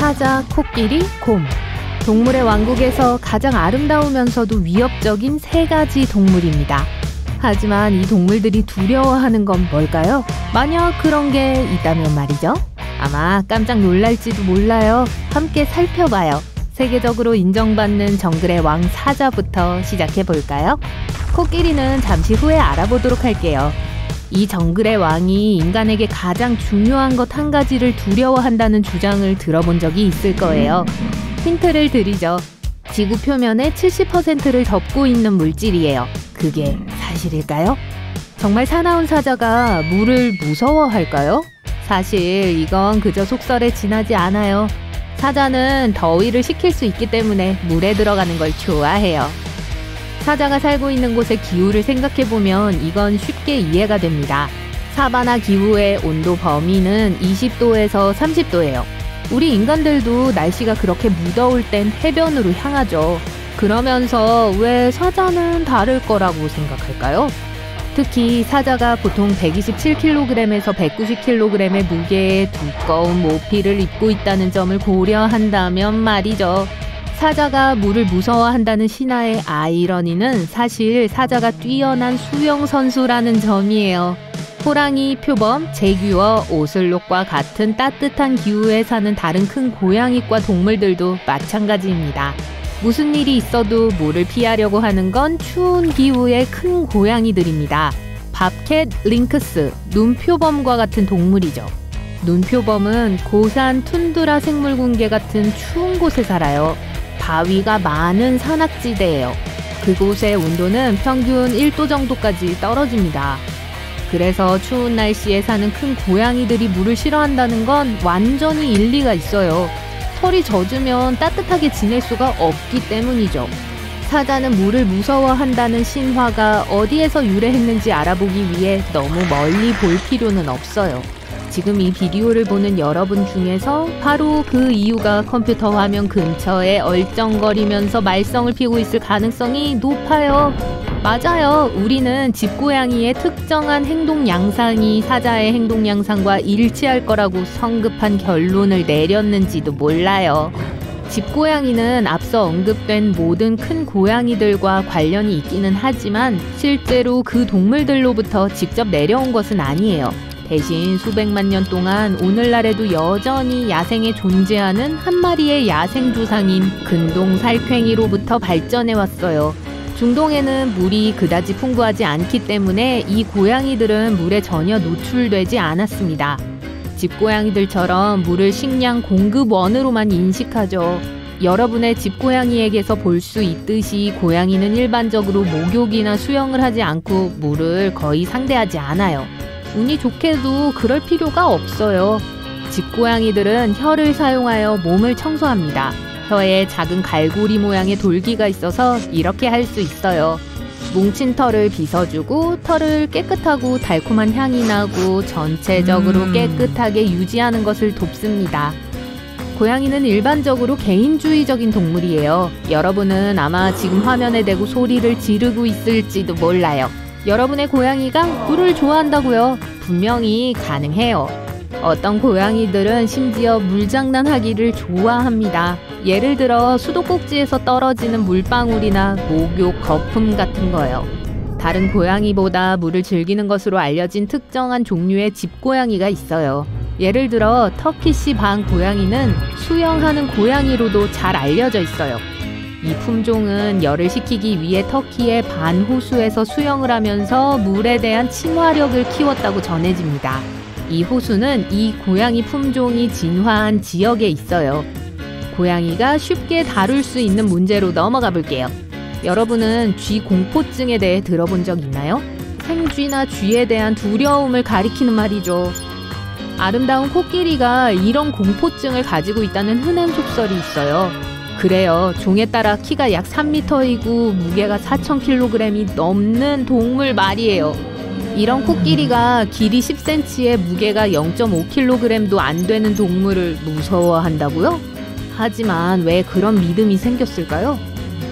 사자, 코끼리, 곰. 동물의 왕국에서 가장 아름다우면서도 위협적인 세 가지 동물입니다. 하지만 이 동물들이 두려워하는 건 뭘까요? 만약 그런 게 있다면 말이죠. 아마 깜짝 놀랄지도 몰라요. 함께 살펴봐요. 세계적으로 인정받는 정글의 왕 사자부터 시작해볼까요? 코끼리는 잠시 후에 알아보도록 할게요. 이 정글의 왕이 인간에게 가장 중요한 것 한 가지를 두려워한다는 주장을 들어본 적이 있을 거예요. 힌트를 드리죠. 지구 표면의 70%를 덮고 있는 물질이에요. 그게 사실일까요? 정말 사나운 사자가 물을 무서워할까요? 사실 이건 그저 속설에 지나지 않아요. 사자는 더위를 식힐 수 있기 때문에 물에 들어가는 걸 좋아해요. 사자가 살고 있는 곳의 기후를 생각해보면 이건 쉽게 이해가 됩니다. 사바나 기후의 온도 범위는 20도에서 30도예요. 우리 인간들도 날씨가 그렇게 무더울 땐 해변으로 향하죠. 그러면서 왜 사자는 다를 거라고 생각할까요? 특히 사자가 보통 127kg에서 190kg의 무게의 두꺼운 모피를 입고 있다는 점을 고려한다면 말이죠. 사자가 물을 무서워한다는 신화의 아이러니는 사실 사자가 뛰어난 수영 선수라는 점이에요. 호랑이, 표범, 제규어, 오슬록과 같은 따뜻한 기후에 사는 다른 큰 고양이과 동물들도 마찬가지입니다. 무슨 일이 있어도 물을 피하려고 하는 건 추운 기후의 큰 고양이들입니다. 밥캣, 링크스, 눈표범과 같은 동물이죠. 눈표범은 고산 툰드라 생물군계 같은 추운 곳에 살아요. 바위가 많은 산악지대예요. 그곳의 온도는 평균 1도 정도까지 떨어집니다. 그래서 추운 날씨에 사는 큰 고양이들이 물을 싫어한다는 건 완전히 일리가 있어요. 털이 젖으면 따뜻하게 지낼 수가 없기 때문이죠. 사자는 물을 무서워한다는 신화가 어디에서 유래했는지 알아보기 위해 너무 멀리 볼 필요는 없어요. 지금 이 비디오를 보는 여러분 중에서 바로 그 이유가 컴퓨터 화면 근처에 얼쩡거리면서 말썽을 피우고 있을 가능성이 높아요. 맞아요. 우리는 집고양이의 특정한 행동 양상이 사자의 행동 양상과 일치할 거라고 성급한 결론을 내렸는지도 몰라요. 집고양이는 앞서 언급된 모든 큰 고양이들과 관련이 있기는 하지만 실제로 그 동물들로부터 직접 내려온 것은 아니에요. 대신 수백만 년 동안 오늘날에도 여전히 야생에 존재하는 한 마리의 야생 조상인 근동 살쾡이로부터 발전해 왔어요. 중동에는 물이 그다지 풍부하지 않기 때문에 이 고양이들은 물에 전혀 노출되지 않았습니다. 집고양이들처럼 물을 식량 공급원으로만 인식하죠. 여러분의 집고양이에게서 볼 수 있듯이 고양이는 일반적으로 목욕이나 수영을 하지 않고 물을 거의 상대하지 않아요. 운이 좋게도 그럴 필요가 없어요. 집고양이들은 혀를 사용하여 몸을 청소합니다. 혀에 작은 갈고리 모양의 돌기가 있어서 이렇게 할 수 있어요. 뭉친 털을 빗어주고 털을 깨끗하고 달콤한 향이 나고 전체적으로 깨끗하게 유지하는 것을 돕습니다. 고양이는 일반적으로 개인주의적인 동물이에요. 여러분은 아마 지금 화면에 대고 소리를 지르고 있을지도 몰라요. 여러분의 고양이가 물을 좋아한다고요? 분명히 가능해요. 어떤 고양이들은 심지어 물장난하기를 좋아합니다. 예를 들어 수도꼭지에서 떨어지는 물방울이나 목욕 거품 같은 거요. 다른 고양이보다 물을 즐기는 것으로 알려진 특정한 종류의 집고양이가 있어요. 예를 들어 터키시 방 고양이는 수영하는 고양이로도 잘 알려져 있어요. 이 품종은 열을 식히기 위해 터키의 반호수에서 수영을 하면서 물에 대한 친화력을 키웠다고 전해집니다. 이 호수는 이 고양이 품종이 진화한 지역에 있어요. 고양이가 쉽게 다룰 수 있는 문제로 넘어가 볼게요. 여러분은 쥐 공포증에 대해 들어본 적 있나요? 생쥐나 쥐에 대한 두려움을 가리키는 말이죠. 아름다운 코끼리가 이런 공포증을 가지고 있다는 흔한 속설이 있어요. 그래요. 종에 따라 키가 약 3m이고 무게가 4,000kg이 넘는 동물 말이에요. 이런 코끼리가 길이 10cm에 무게가 0.5kg도 안 되는 동물을 무서워한다고요? 하지만 왜 그런 믿음이 생겼을까요?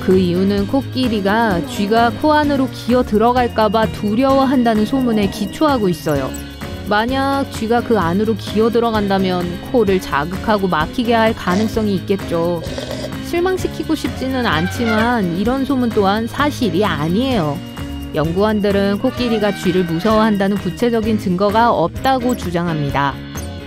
그 이유는 코끼리가 쥐가 코 안으로 기어 들어갈까봐 두려워한다는 소문에 기초하고 있어요. 만약 쥐가 그 안으로 기어 들어간다면 코를 자극하고 막히게 할 가능성이 있겠죠. 실망시키고 싶지는 않지만 이런 소문 또한 사실이 아니에요. 연구원들은 코끼리가 쥐를 무서워한다는 구체적인 증거가 없다고 주장합니다.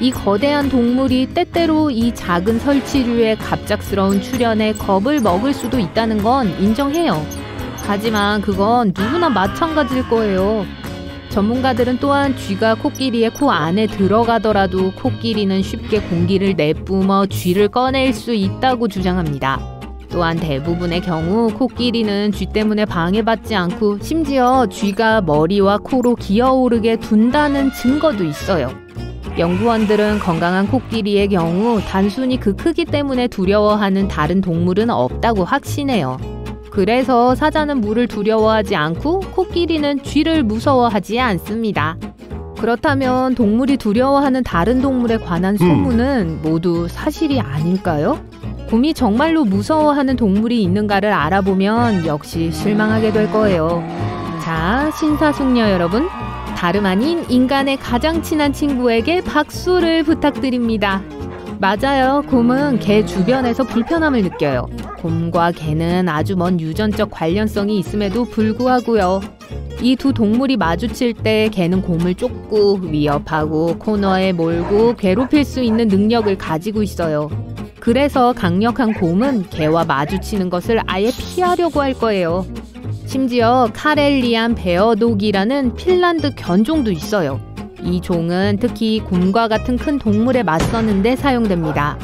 이 거대한 동물이 때때로 이 작은 설치류의 갑작스러운 출현에 겁을 먹을 수도 있다는 건 인정해요. 하지만 그건 누구나 마찬가지일 거예요. 전문가들은 또한 쥐가 코끼리의 코 안에 들어가더라도 코끼리는 쉽게 공기를 내뿜어 쥐를 꺼낼 수 있다고 주장합니다. 또한 대부분의 경우 코끼리는 쥐 때문에 방해받지 않고 심지어 쥐가 머리와 코로 기어오르게 둔다는 증거도 있어요. 연구원들은 건강한 코끼리의 경우 단순히 그 크기 때문에 두려워하는 다른 동물은 없다고 확신해요. 그래서 사자는 물을 두려워하지 않고 코끼리는 쥐를 무서워하지 않습니다. 그렇다면 동물이 두려워하는 다른 동물에 관한 소문은 모두 사실이 아닐까요? 곰이 정말로 무서워하는 동물이 있는가를 알아보면 역시 실망하게 될 거예요. 자, 신사숙녀 여러분, 다름 아닌 인간의 가장 친한 친구에게 박수를 부탁드립니다. 맞아요. 곰은 개 주변에서 불편함을 느껴요. 곰과 개는 아주 먼 유전적 관련성이 있음에도 불구하고요. 이 두 동물이 마주칠 때 개는 곰을 쫓고 위협하고 코너에 몰고 괴롭힐 수 있는 능력을 가지고 있어요. 그래서 강력한 곰은 개와 마주치는 것을 아예 피하려고 할 거예요. 심지어 카렐리안 베어독이라는 핀란드 견종도 있어요. 이 종은 특히 곰과 같은 큰 동물에 맞서는데 사용됩니다.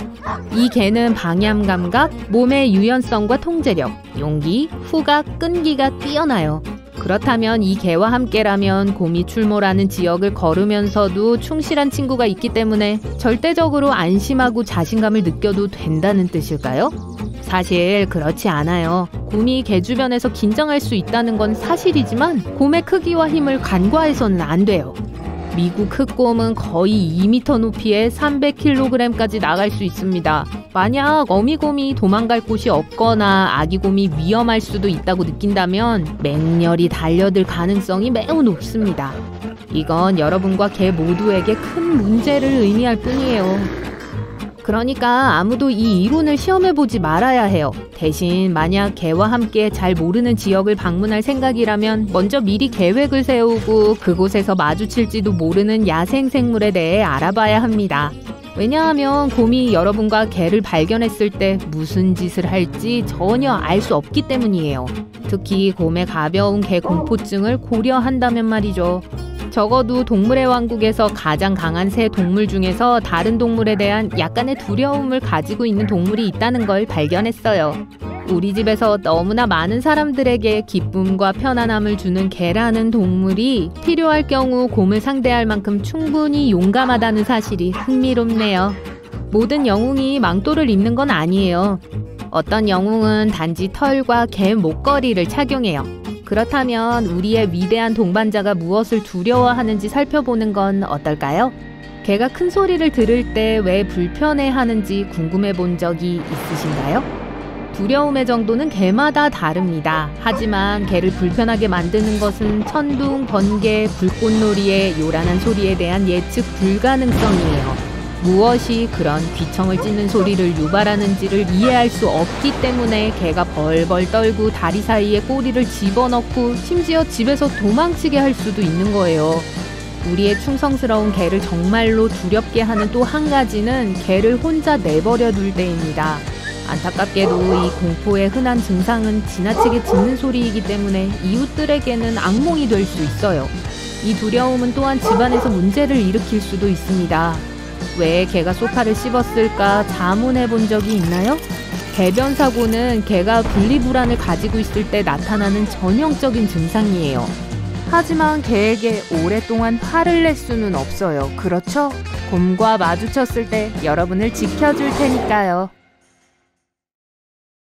이 개는 방향 감각, 몸의 유연성과 통제력, 용기, 후각, 끈기가 뛰어나요. 그렇다면 이 개와 함께라면 곰이 출몰하는 지역을 걸으면서도 충실한 친구가 있기 때문에 절대적으로 안심하고 자신감을 느껴도 된다는 뜻일까요? 사실 그렇지 않아요. 곰이 개 주변에서 긴장할 수 있다는 건 사실이지만 곰의 크기와 힘을 간과해서는 안 돼요. 미국 흑곰은 거의 2m 높이에 300kg까지 나갈 수 있습니다. 만약 어미곰이 도망갈 곳이 없거나 아기곰이 위험할 수도 있다고 느낀다면 맹렬히 달려들 가능성이 매우 높습니다. 이건 여러분과 개 모두에게 큰 문제를 의미할 뿐이에요. 그러니까 아무도 이 이론을 시험해보지 말아야 해요. 대신 만약 개와 함께 잘 모르는 지역을 방문할 생각이라면 먼저 미리 계획을 세우고 그곳에서 마주칠지도 모르는 야생생물에 대해 알아봐야 합니다. 왜냐하면 곰이 여러분과 개를 발견했을 때 무슨 짓을 할지 전혀 알 수 없기 때문이에요. 특히 곰의 가벼운 개 공포증을 고려한다면 말이죠. 적어도 동물의 왕국에서 가장 강한 새 동물 중에서 다른 동물에 대한 약간의 두려움을 가지고 있는 동물이 있다는 걸 발견했어요. 우리 집에서 너무나 많은 사람들에게 기쁨과 편안함을 주는 개라는 동물이 필요할 경우 곰을 상대할 만큼 충분히 용감하다는 사실이 흥미롭네요. 모든 영웅이 망토를 입는 건 아니에요. 어떤 영웅은 단지 털과 개 목걸이를 착용해요. 그렇다면 우리의 위대한 동반자가 무엇을 두려워하는지 살펴보는 건 어떨까요? 개가 큰 소리를 들을 때 왜 불편해하는지 궁금해 본 적이 있으신가요? 두려움의 정도는 개마다 다릅니다. 하지만 개를 불편하게 만드는 것은 천둥, 번개, 불꽃놀이의 요란한 소리에 대한 예측 불가능성이에요. 무엇이 그런 귀청을 찢는 소리를 유발하는지를 이해할 수 없기 때문에 개가 벌벌 떨고 다리 사이에 꼬리를 집어넣고 심지어 집에서 도망치게 할 수도 있는 거예요. 우리의 충성스러운 개를 정말로 두렵게 하는 또 한 가지는 개를 혼자 내버려 둘 때입니다. 안타깝게도 이 공포의 흔한 증상은 지나치게 짖는 소리이기 때문에 이웃들에게는 악몽이 될 수 있어요. 이 두려움은 또한 집안에서 문제를 일으킬 수도 있습니다. 왜 개가 소파를 씹었을까 자문해 본 적이 있나요? 배변 사고는 개가 분리불안을 가지고 있을 때 나타나는 전형적인 증상이에요. 하지만 개에게 오랫동안 화를 낼 수는 없어요. 그렇죠? 곰과 마주쳤을 때 여러분을 지켜줄 테니까요.